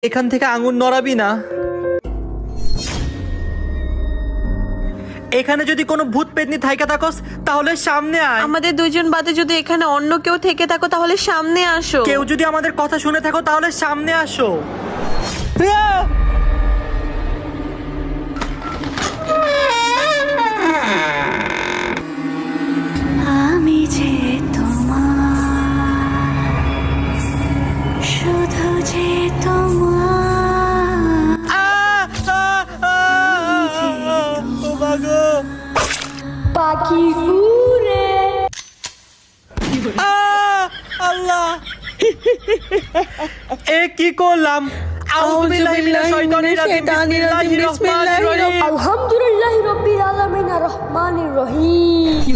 এখান থেকে আঙুর নড়াবি না। এখানে যদি কোনো ভূত পেতনি থাইকা থাকস তাহলে সামনে আয়। আমাদের দুইজন বাদে যদি এখানে অন্য কেউ থেকে থাকো তাহলে সামনে আসো। কেউ যদি আমাদের কথা শুনে থাকো তাহলে সামনে আসো। আমি যে তোমার, শুধু যে তোমার পাখি উড়ে। আল্লাহ, এ কি করলাম? আউযুবিল্লাহি মিনাশ শাইতানির রাজিম। বিসমিল্লাহির রহমানির রহিম। আলহামদুলিল্লাহি রাব্বিল আলামিন আর রহমানির রহিম।